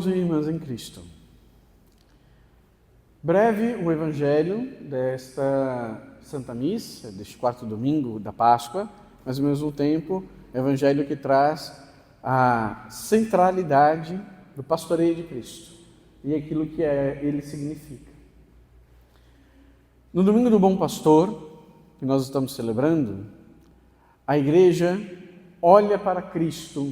Irmãos e irmãs em Cristo. Breve o Evangelho desta Santa Missa, deste quarto domingo da Páscoa, mas ao mesmo tempo, Evangelho que traz a centralidade do pastoreio de Cristo e aquilo que ele significa. No Domingo do Bom Pastor, que nós estamos celebrando, a Igreja olha para Cristo,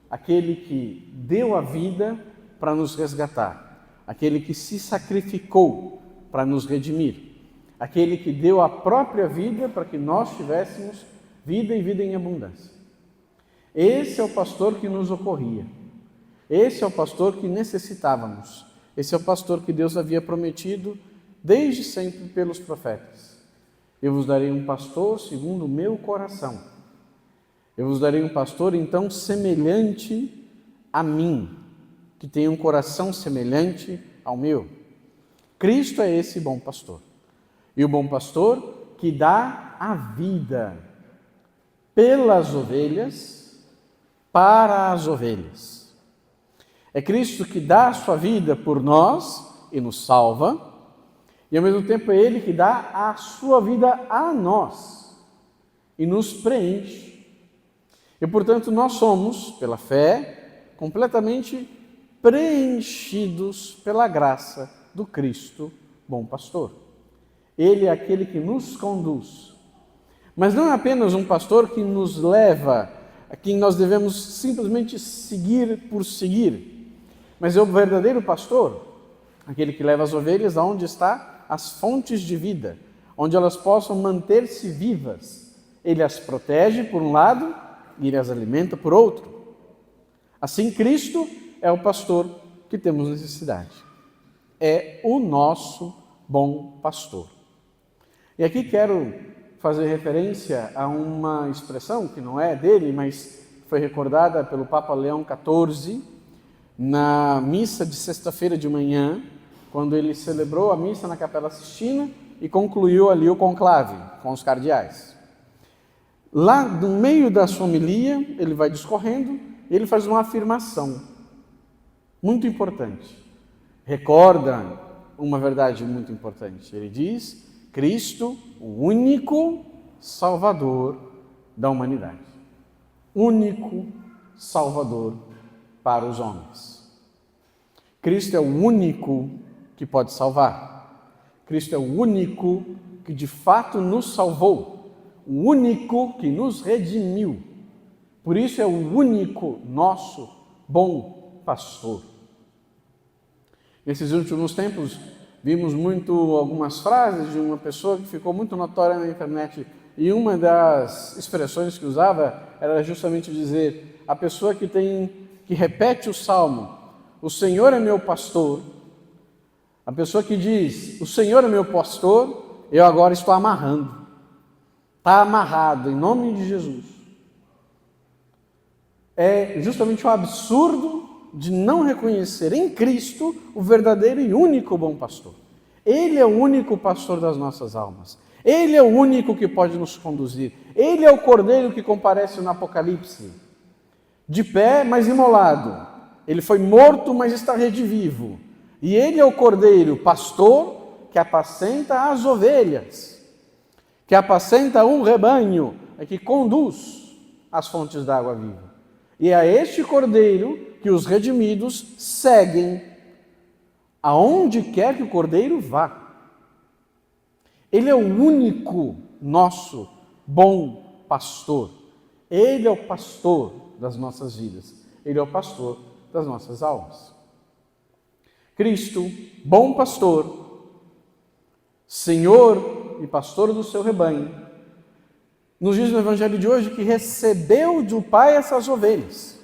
aquele que deu a vida para nos resgatar, aquele que se sacrificou para nos redimir, aquele que deu a própria vida para que nós tivéssemos vida e vida em abundância. Esse é o pastor que nos ocorria, esse é o pastor que necessitávamos, esse é o pastor que Deus havia prometido desde sempre pelos profetas. Eu vos darei um pastor segundo o meu coração. Eu vos darei um pastor, então, semelhante a mim, que tem um coração semelhante ao meu. Cristo é esse bom pastor. E o bom pastor que dá a vida pelas ovelhas, para as ovelhas. É Cristo que dá a sua vida por nós e nos salva, e ao mesmo tempo é Ele que dá a sua vida a nós e nos preenche. E, portanto, nós somos, pela fé, completamente preenchidos pela graça do Cristo, bom pastor. Ele é aquele que nos conduz. Mas não é apenas um pastor que nos leva, a quem nós devemos simplesmente seguir por seguir, mas é o verdadeiro pastor, aquele que leva as ovelhas aonde está as fontes de vida, onde elas possam manter-se vivas. Ele as protege por um lado, e Ele as alimenta por outro. Assim, Cristo é o pastor que temos necessidade. É o nosso bom pastor. E aqui quero fazer referência a uma expressão que não é dele, mas foi recordada pelo Papa Leão XIV na missa de sexta-feira de manhã, quando ele celebrou a missa na Capela Sistina e concluiu ali o conclave com os cardeais. Lá no meio da sua homilia, ele vai discorrendo e ele faz uma afirmação muito importante. Recorda uma verdade muito importante. Ele diz: Cristo, o único Salvador da humanidade. Único Salvador para os homens. Cristo é o único que pode salvar. Cristo é o único que de fato nos salvou. O único que nos redimiu. Por isso é o único nosso bom pastor. Nesses últimos tempos, vimos algumas frases de uma pessoa que ficou muito notória na internet, e uma das expressões que usava era justamente dizer: a pessoa que repete o salmo, o Senhor é meu pastor, a pessoa que diz, o Senhor é meu pastor, eu agora estou amarrando. Está amarrado, em nome de Jesus. É justamente o absurdo de não reconhecer em Cristo o verdadeiro e único bom pastor. Ele é o único pastor das nossas almas. Ele é o único que pode nos conduzir. Ele é o cordeiro que comparece no Apocalipse. De pé, mas imolado. Ele foi morto, mas está redivivo. E ele é o cordeiro pastor que apacenta as ovelhas, que apacenta um rebanho, que conduz às fontes da água viva. E é este cordeiro que os redimidos seguem aonde quer que o cordeiro vá. Ele é o único nosso bom pastor. Ele é o pastor das nossas vidas. Ele é o pastor das nossas almas. Cristo, bom pastor, Senhor e pastor do seu rebanho, nos diz no Evangelho de hoje que recebeu do Pai essas ovelhas.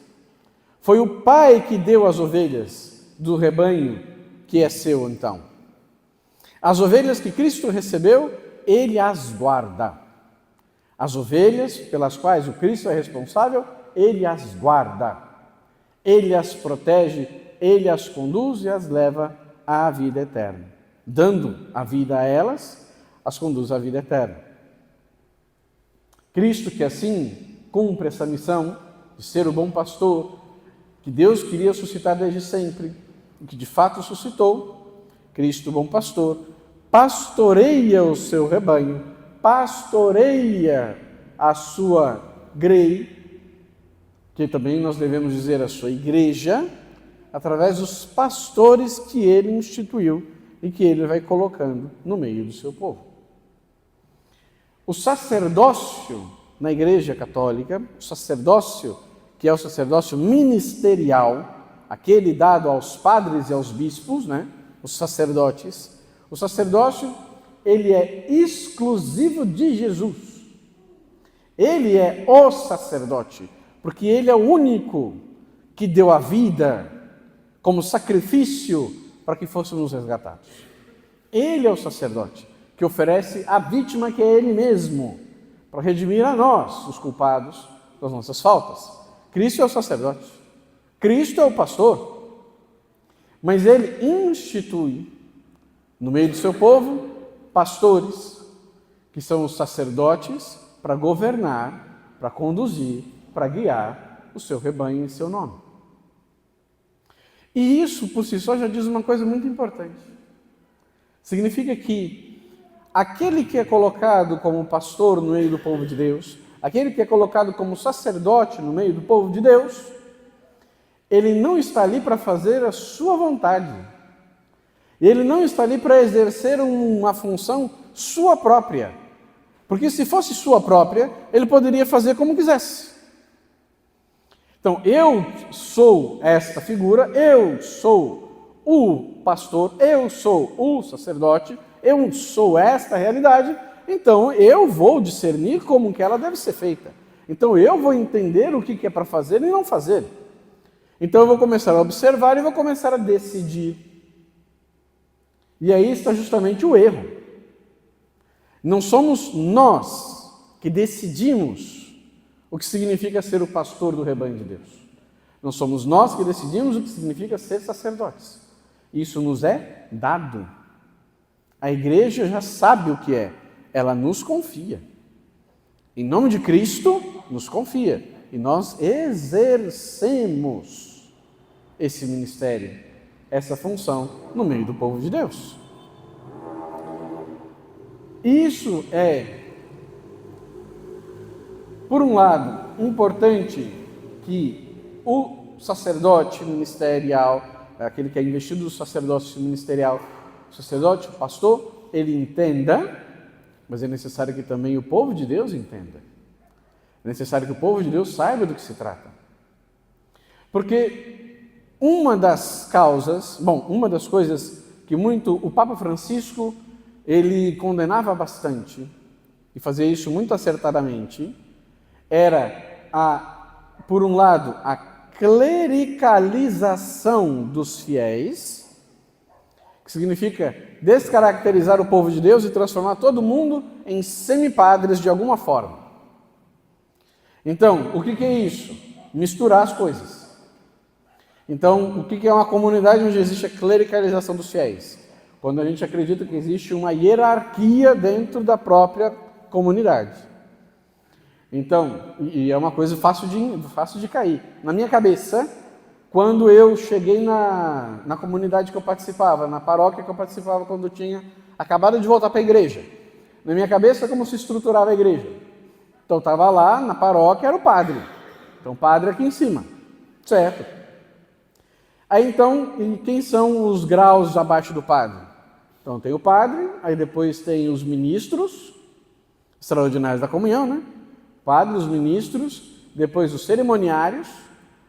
Foi o Pai que deu as ovelhas do rebanho que é seu, então. As ovelhas que Cristo recebeu, Ele as guarda. As ovelhas pelas quais o Cristo é responsável, Ele as guarda. Ele as protege, Ele as conduz e as leva à vida eterna. Dando a vida a elas, as conduz à vida eterna. Cristo, que assim cumpre essa missão de ser o bom pastor, que Deus queria suscitar desde sempre, que de fato suscitou, Cristo, bom pastor, pastoreia o seu rebanho, pastoreia a sua grei, que também nós devemos dizer a sua igreja, através dos pastores que ele instituiu e que ele vai colocando no meio do seu povo. O sacerdócio na Igreja Católica, o sacerdócio que é o sacerdócio ministerial, aquele dado aos padres e aos bispos, né? Os sacerdotes. O sacerdócio, ele é exclusivo de Jesus. Ele é o sacerdote, porque ele é o único que deu a vida como sacrifício para que fôssemos resgatados. Ele é o sacerdote que oferece a vítima que é ele mesmo, para redimir a nós, os culpados das nossas faltas. Cristo é o sacerdote. Cristo é o pastor. Mas ele institui, no meio do seu povo, pastores, que são os sacerdotes para governar, para conduzir, para guiar o seu rebanho em seu nome. E isso, por si só, já diz uma coisa muito importante. Significa que aquele que é colocado como pastor no meio do povo de Deus, aquele que é colocado como sacerdote no meio do povo de Deus, ele não está ali para fazer a sua vontade. Ele não está ali para exercer uma função sua própria. Porque se fosse sua própria, ele poderia fazer como quisesse. Então, eu sou esta figura, eu sou o pastor, eu sou o sacerdote, eu sou esta realidade, então eu vou discernir como que ela deve ser feita. Então eu vou entender o que é para fazer e não fazer. Então eu vou começar a observar e vou começar a decidir. E aí está justamente o erro. Não somos nós que decidimos o que significa ser o pastor do rebanho de Deus. Não somos nós que decidimos o que significa ser sacerdotes. Isso nos é dado. A igreja já sabe o que é. Ela nos confia. Em nome de Cristo, nos confia. E nós exercemos esse ministério, essa função no meio do povo de Deus. Isso é, por um lado, importante que o sacerdote ministerial, aquele que é investido do sacerdócio ministerial, o sacerdote, o pastor, ele entenda, mas é necessário que também o povo de Deus entenda. É necessário que o povo de Deus saiba do que se trata. Porque uma das coisas que muito o Papa Francisco, ele condenava bastante, e fazia isso muito acertadamente, era, por um lado, a clericalização dos fiéis, que significa descaracterizar o povo de Deus e transformar todo mundo em semipadres de alguma forma. Então, o que é isso? Misturar as coisas. Então, o que é uma comunidade onde existe a clericalização dos fiéis? Quando a gente acredita que existe uma hierarquia dentro da própria comunidade. Então, e é uma coisa fácil de cair. Na minha cabeça, quando eu cheguei na comunidade que eu participava, na paróquia que eu participava quando eu tinha acabado de voltar para a igreja, na minha cabeça, como se estruturava a igreja? Então, estava lá, na paróquia, era o padre. Então, o padre aqui em cima, certo? Aí, então, e quem são os graus abaixo do padre? Então, tem o padre, aí depois tem os ministros extraordinários da comunhão, né? Padre, os ministros, depois os cerimoniários,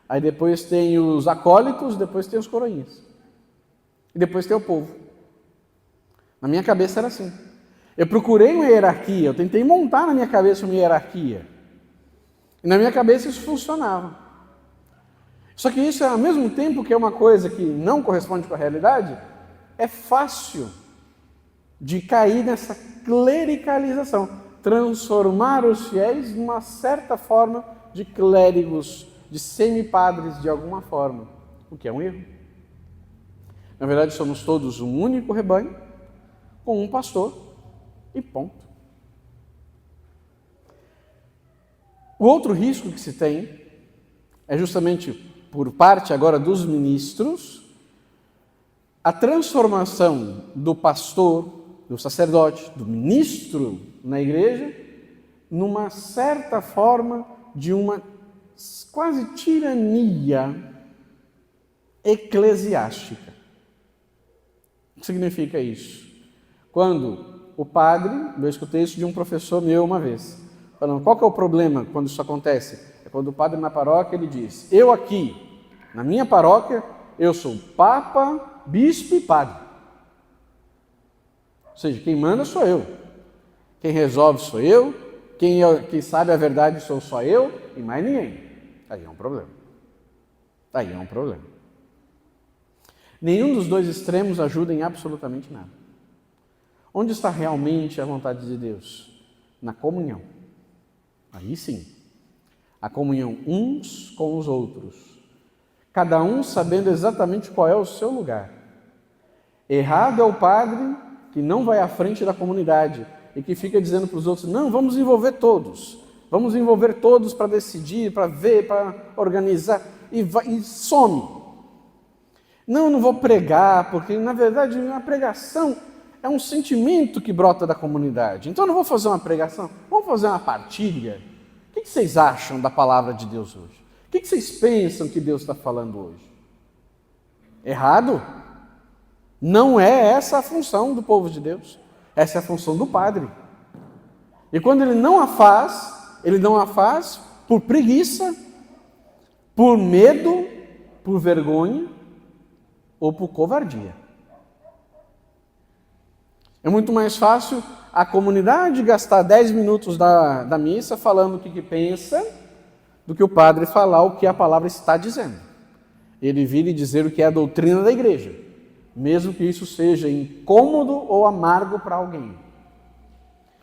aí depois tem os acólitos, depois tem os coroinhas. E depois tem o povo. Na minha cabeça era assim. Eu procurei uma hierarquia, eu tentei montar na minha cabeça uma hierarquia. E na minha cabeça isso funcionava. Só que isso, ao mesmo tempo que é uma coisa que não corresponde com a realidade, é fácil de cair nessa clericalização, transformar os fiéis numa certa forma de clérigos, de semipadres de alguma forma, o que é um erro. Na verdade, somos todos um único rebanho, com um pastor e ponto. O outro risco que se tem é justamente por parte agora dos ministros, a transformação do pastor, do sacerdote, do ministro na igreja, numa certa forma de uma quase tirania eclesiástica. O que significa isso? Quando o padre, eu escutei isso de um professor meu uma vez, falando, qual que é o problema quando isso acontece? É quando o padre na paróquia, ele diz, eu aqui, na minha paróquia, eu sou papa, bispo e padre. Ou seja, quem manda sou eu, quem resolve sou eu, quem sabe a verdade sou só eu e mais ninguém. Aí é um problema. Aí é um problema. Nenhum dos dois extremos ajuda em absolutamente nada. Onde está realmente a vontade de Deus? Na comunhão. Aí sim. A comunhão uns com os outros. Cada um sabendo exatamente qual é o seu lugar. Errado é o padre que não vai à frente da comunidade e que fica dizendo para os outros, não, vamos envolver todos. Vamos envolver todos para decidir, para ver, para organizar. E some. Não vou pregar, porque na verdade a pregação é um sentimento que brota da comunidade. Então eu não vou fazer uma pregação, vamos fazer uma partilha. O que vocês acham da palavra de Deus hoje? O que vocês pensam que Deus está falando hoje? Errado? Não é essa a função do povo de Deus. Essa é a função do padre. E quando ele não a faz por preguiça, por medo, por vergonha ou por covardia. É muito mais fácil a comunidade gastar 10 minutos da missa falando o que pensa, do que o padre falar o que a palavra está dizendo. Ele vir e dizer o que é a doutrina da igreja, mesmo que isso seja incômodo ou amargo para alguém.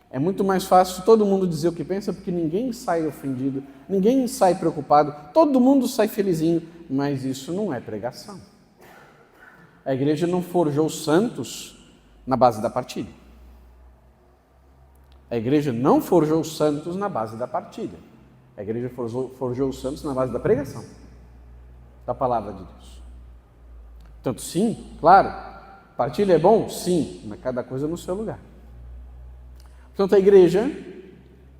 É muito mais fácil todo mundo dizer o que pensa, porque ninguém sai ofendido, ninguém sai preocupado, todo mundo sai felizinho, mas isso não é pregação. A igreja não forjou santos na base da partilha. A igreja não forjou santos na base da partilha. A igreja forjou os santos na base da pregação, da palavra de Deus. Portanto, sim, claro, partilha é bom? Sim, mas cada coisa no seu lugar. Portanto, a igreja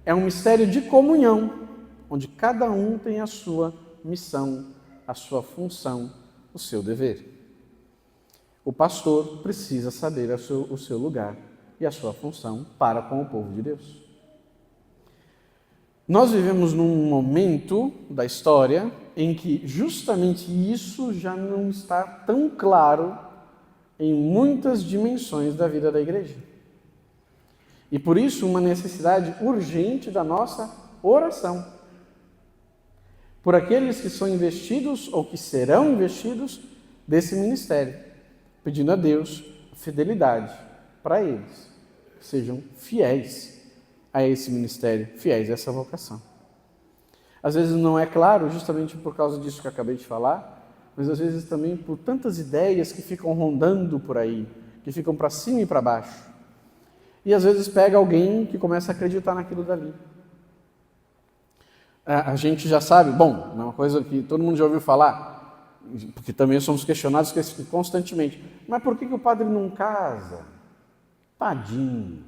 é um mistério de comunhão, onde cada um tem a sua missão, a sua função, o seu dever. O pastor precisa saber o seu lugar e a sua função para com o povo de Deus. Nós vivemos num momento da história em que justamente isso já não está tão claro em muitas dimensões da vida da igreja. E por isso uma necessidade urgente da nossa oração. Por aqueles que são investidos ou que serão investidos desse ministério, pedindo a Deus fidelidade para eles, que sejam fiéis a esse ministério, fiéis a essa vocação. Às vezes não é claro, justamente por causa disso que eu acabei de falar, mas às vezes também por tantas ideias que ficam rondando por aí, que ficam para cima e para baixo. E às vezes pega alguém que começa a acreditar naquilo dali. A gente já sabe, bom, é uma coisa que todo mundo já ouviu falar, porque também somos questionados constantemente, mas por que o padre não casa? Tadinho,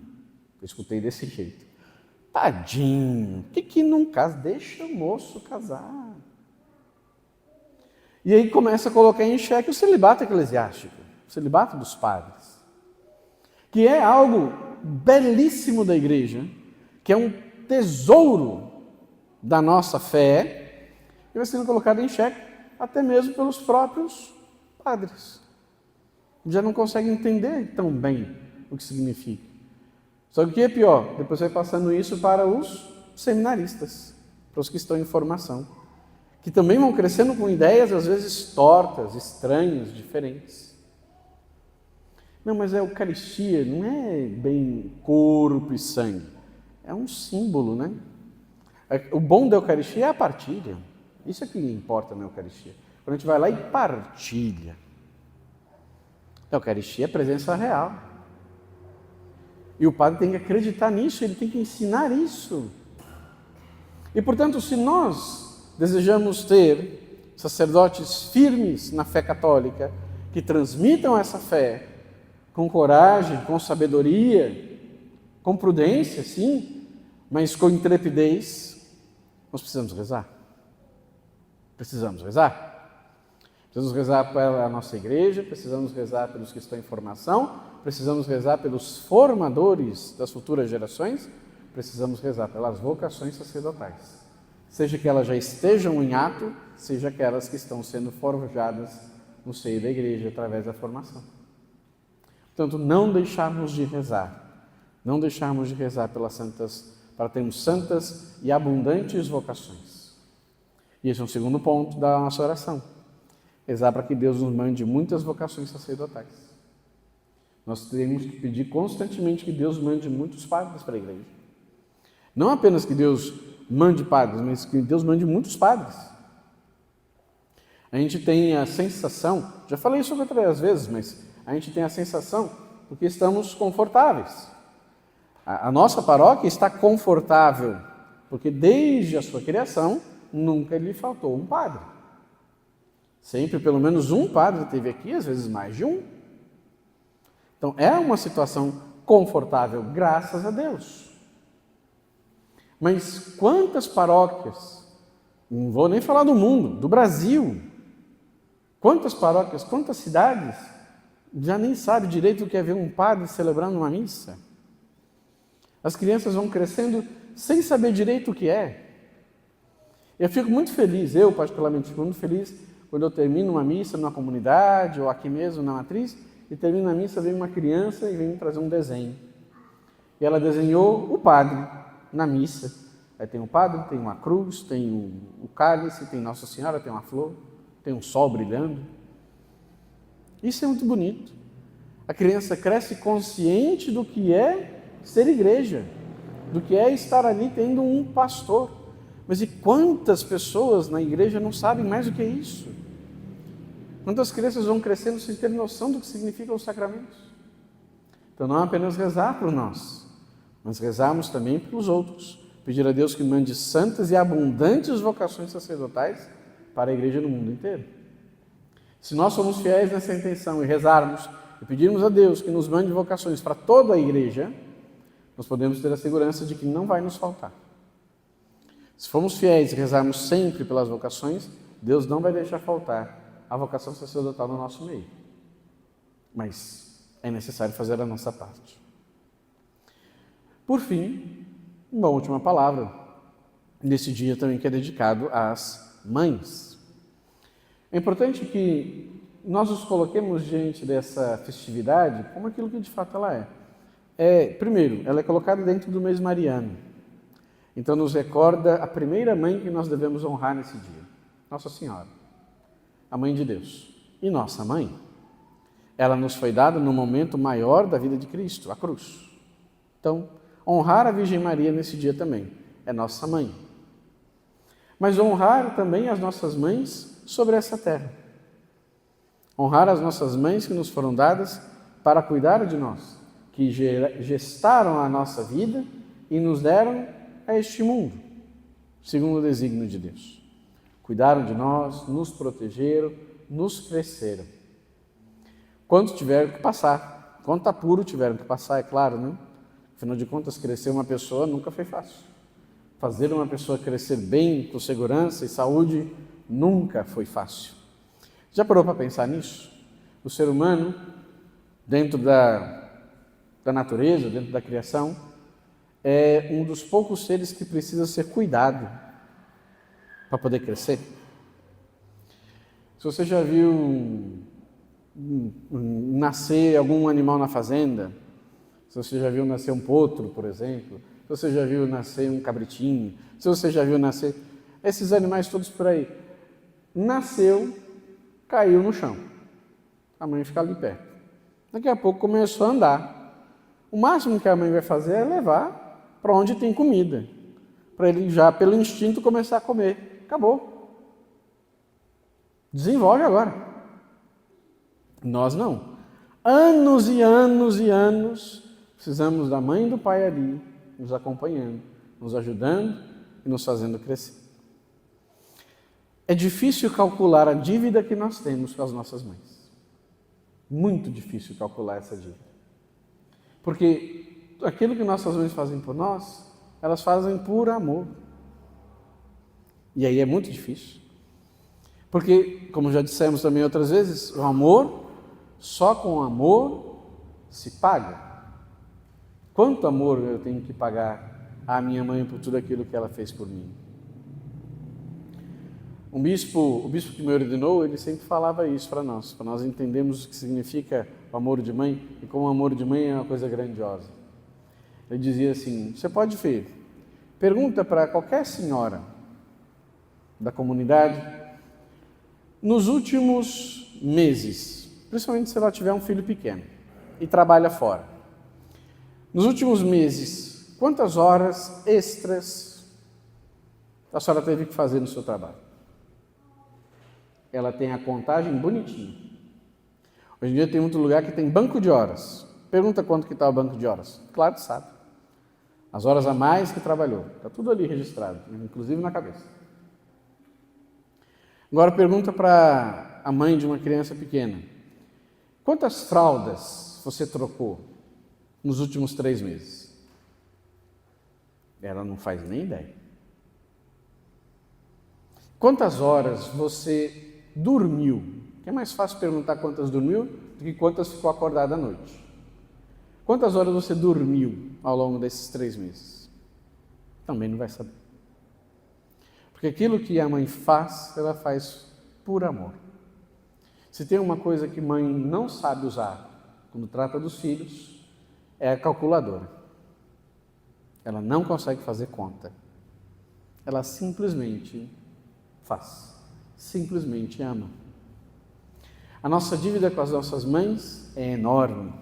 eu escutei desse jeito. Tadinho, por que não casa? Deixa o moço casar. E aí começa a colocar em xeque o celibato eclesiástico, o celibato dos padres, que é algo belíssimo da igreja, que é um tesouro da nossa fé, e vai sendo colocado em xeque até mesmo pelos próprios padres. Já não conseguem entender tão bem o que significa. Só que o que é pior? Depois vai passando isso para os seminaristas, para os que estão em formação, que também vão crescendo com ideias às vezes tortas, estranhas, diferentes. Não, mas a Eucaristia não é bem corpo e sangue, é um símbolo, né? O bom da Eucaristia é a partilha, isso é que importa na Eucaristia. Quando a gente vai lá e partilha, a Eucaristia é presença real. E o padre tem que acreditar nisso, ele tem que ensinar isso. E, portanto, se nós desejamos ter sacerdotes firmes na fé católica, que transmitam essa fé com coragem, com sabedoria, com prudência, sim, mas com intrepidez, nós precisamos rezar. Precisamos rezar. Precisamos rezar pela nossa igreja, precisamos rezar pelos que estão em formação, precisamos rezar pelos formadores das futuras gerações, precisamos rezar pelas vocações sacerdotais. Seja que elas já estejam em ato, seja aquelas que estão sendo forjadas no seio da igreja através da formação. Portanto, não deixarmos de rezar, não deixarmos de rezar para termos santas e abundantes vocações. E esse é um segundo ponto da nossa oração. Rezar para que Deus nos mande muitas vocações sacerdotais. Nós temos que pedir constantemente que Deus mande muitos padres para a igreja. Não apenas que Deus mande padres, mas que Deus mande muitos padres. A gente tem a sensação, já falei isso outras vezes, mas a gente tem a sensação porque estamos confortáveis. A nossa paróquia está confortável, porque desde a sua criação nunca lhe faltou um padre. Sempre pelo menos um padre teve aqui, às vezes mais de um. Então é uma situação confortável, graças a Deus. Mas quantas paróquias, não vou nem falar do mundo, do Brasil, quantas paróquias, quantas cidades já nem sabe direito o que é ver um padre celebrando uma missa? As crianças vão crescendo sem saber direito o que é. Eu fico muito feliz, eu particularmente fico muito feliz, quando eu termino uma missa numa comunidade ou aqui mesmo na matriz, e termino a missa, vem uma criança e vem me trazer um desenho. E ela desenhou o padre na missa. Aí tem o padre, tem uma cruz, tem o cálice, tem Nossa Senhora, tem uma flor, tem um sol brilhando. Isso é muito bonito. A criança cresce consciente do que é ser igreja, do que é estar ali tendo um pastor. Mas e quantas pessoas na igreja não sabem mais o que é isso? Quantas crianças vão crescendo sem ter noção do que significam os sacramentos? Então não apenas rezar por nós, mas rezarmos também pelos outros. Pedir a Deus que mande santas e abundantes vocações sacerdotais para a igreja no mundo inteiro. Se nós somos fiéis nessa intenção e rezarmos e pedirmos a Deus que nos mande vocações para toda a igreja, nós podemos ter a segurança de que não vai nos faltar. Se formos fiéis e rezarmos sempre pelas vocações, Deus não vai deixar faltar a vocação sacerdotal no nosso meio. Mas é necessário fazer a nossa parte. Por fim, uma última palavra, nesse dia também que é dedicado às mães. É importante que nós nos coloquemos diante dessa festividade como aquilo que de fato ela é. Primeiro, ela é colocada dentro do mês mariano. Então nos recorda a primeira mãe que nós devemos honrar nesse dia, Nossa Senhora, a Mãe de Deus. E nossa mãe, ela nos foi dada no momento maior da vida de Cristo, a cruz. Então, honrar a Virgem Maria nesse dia também é nossa mãe. Mas honrar também as nossas mães sobre essa terra. Honrar as nossas mães que nos foram dadas para cuidar de nós, que gestaram a nossa vida e nos deram a este mundo, segundo o desígnio de Deus. Cuidaram de nós, nos protegeram, nos cresceram. Quanto tiveram que passar, quanto apuro tiveram que passar, é claro, né? Afinal de contas, crescer uma pessoa nunca foi fácil. Fazer uma pessoa crescer bem, com segurança e saúde, nunca foi fácil. Já parou para pensar nisso? O ser humano, dentro da natureza, dentro da criação, é um dos poucos seres que precisa ser cuidado para poder crescer. Se você já viu nascer algum animal na fazenda, se você já viu nascer um potro, por exemplo, se você já viu nascer um cabritinho, se você já viu nascer esses animais todos por aí, nasceu, caiu no chão. A mãe fica ali perto. Daqui a pouco começou a andar. O máximo que a mãe vai fazer é levar para onde tem comida, para ele já, pelo instinto, começar a comer. Acabou. Desenvolve agora. Nós não. Anos e anos e anos, precisamos da mãe e do pai ali, nos acompanhando, nos ajudando e nos fazendo crescer. É difícil calcular a dívida que nós temos com as nossas mães. Muito difícil calcular essa dívida. Porque aquilo que nossas mães fazem por nós, elas fazem por amor. E aí é muito difícil. Porque, como já dissemos também outras vezes, o amor, só com amor se paga. Quanto amor eu tenho que pagar à minha mãe por tudo aquilo que ela fez por mim? O bispo que me ordenou, ele sempre falava isso para nós entendermos o que significa o amor de mãe e como o amor de mãe é uma coisa grandiosa. Ele dizia assim, você pode ver, pergunta para qualquer senhora da comunidade, nos últimos meses, principalmente se ela tiver um filho pequeno e trabalha fora, nos últimos meses, quantas horas extras a senhora teve que fazer no seu trabalho? Ela tem a contagem bonitinha. Hoje em dia tem muito lugar que tem banco de horas. Pergunta quanto que está o banco de horas. Claro que sabe. As horas a mais que trabalhou. Está tudo ali registrado, inclusive na cabeça. Agora pergunta para a mãe de uma criança pequena. Quantas fraldas você trocou nos últimos 3 meses? Ela não faz nem ideia. Quantas horas você dormiu? Que é mais fácil perguntar quantas dormiu do que quantas ficou acordada à noite. Quantas horas você dormiu ao longo desses 3 meses? Também não vai saber. Porque aquilo que a mãe faz, ela faz por amor. Se tem uma coisa que mãe não sabe usar quando trata dos filhos, é a calculadora. Ela não consegue fazer conta. Ela simplesmente faz. Simplesmente ama. A nossa dívida com as nossas mães é enorme.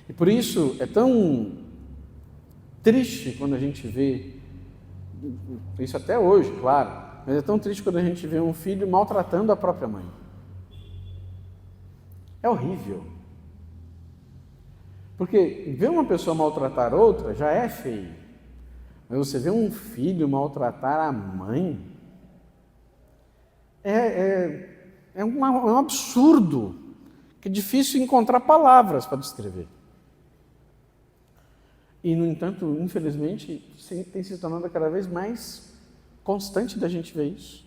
E por isso é tão triste quando a gente vê, isso até hoje, claro, mas é tão triste quando a gente vê um filho maltratando a própria mãe. É horrível. Porque ver uma pessoa maltratar outra já é feio. Mas você vê um filho maltratar a mãe, é um absurdo, que é difícil encontrar palavras para descrever. E, no entanto, infelizmente, tem se tornado cada vez mais constante da gente ver isso.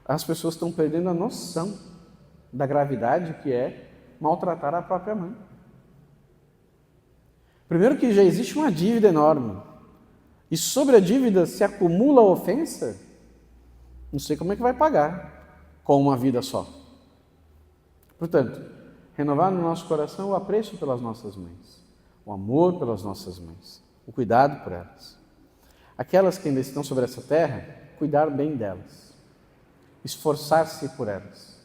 As pessoas estão perdendo a noção da gravidade que é maltratar a própria mãe. Primeiro que já existe uma dívida enorme, e sobre a dívida se acumula a ofensa, não sei como é que vai pagar com uma vida só. Portanto, renovar no nosso coração o apreço pelas nossas mães, o amor pelas nossas mães, o cuidado por elas. Aquelas que ainda estão sobre essa terra, cuidar bem delas, esforçar-se por elas.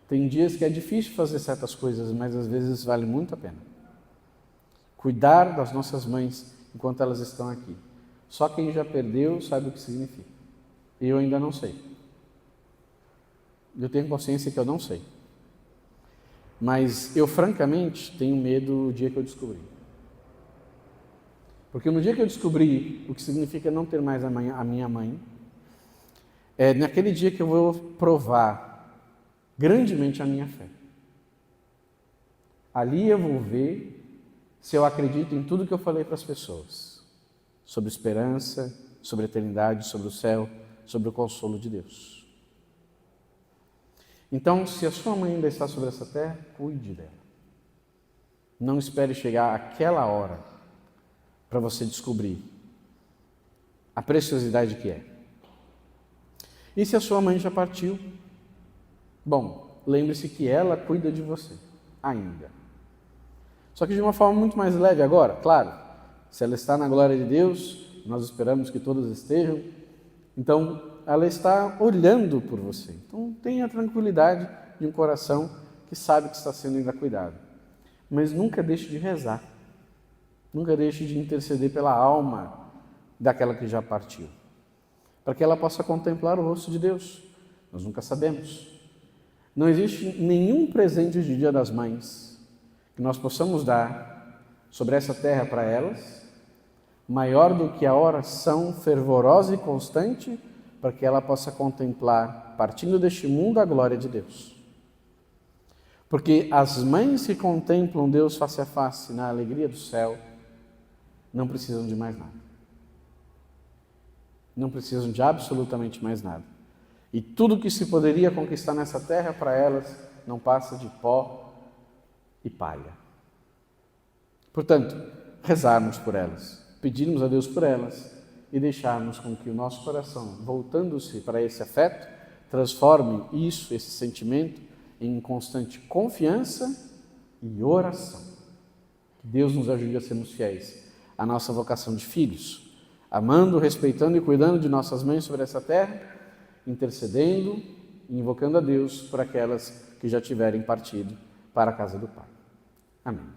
Tem dias que é difícil fazer certas coisas, mas às vezes vale muito a pena. Cuidar das nossas mães enquanto elas estão aqui. Só quem já perdeu sabe o que significa. Eu ainda não sei. Eu tenho consciência que eu não sei. Mas eu, francamente, tenho medo do dia que eu descobrir. Porque no dia que eu descobrir o que significa não ter mais a minha mãe, é naquele dia que eu vou provar grandemente a minha fé. Ali eu vou ver se eu acredito em tudo que eu falei para as pessoas. Sobre esperança, sobre a eternidade, sobre o céu, sobre o consolo de Deus. Então, se a sua mãe ainda está sobre essa terra, cuide dela. Não espere chegar aquela hora para você descobrir a preciosidade que é. E se a sua mãe já partiu? Bom, lembre-se que ela cuida de você, ainda. Só que de uma forma muito mais leve agora, claro. Se ela está na glória de Deus, nós esperamos que todos estejam, então ela está olhando por você. Então tenha a tranquilidade de um coração que sabe que está sendo ainda cuidado. Mas nunca deixe de rezar. Nunca deixe de interceder pela alma daquela que já partiu, para que ela possa contemplar o rosto de Deus. Nós nunca sabemos. Não existe nenhum presente de Dia das Mães que nós possamos dar sobre essa terra para elas, maior do que a oração fervorosa e constante para que ela possa contemplar, partindo deste mundo, a glória de Deus. Porque as mães que contemplam Deus face a face na alegria do céu não precisam de mais nada. Não precisam de absolutamente mais nada. E tudo que se poderia conquistar nessa terra para elas não passa de pó e palha. Portanto, rezarmos por elas, pedirmos a Deus por elas e deixarmos com que o nosso coração, voltando-se para esse afeto, transforme isso, esse sentimento, em constante confiança e oração. Que Deus nos ajude a sermos fiéis à nossa vocação de filhos, amando, respeitando e cuidando de nossas mães sobre essa terra, intercedendo e invocando a Deus por aquelas que já tiverem partido para a casa do Pai. Amém.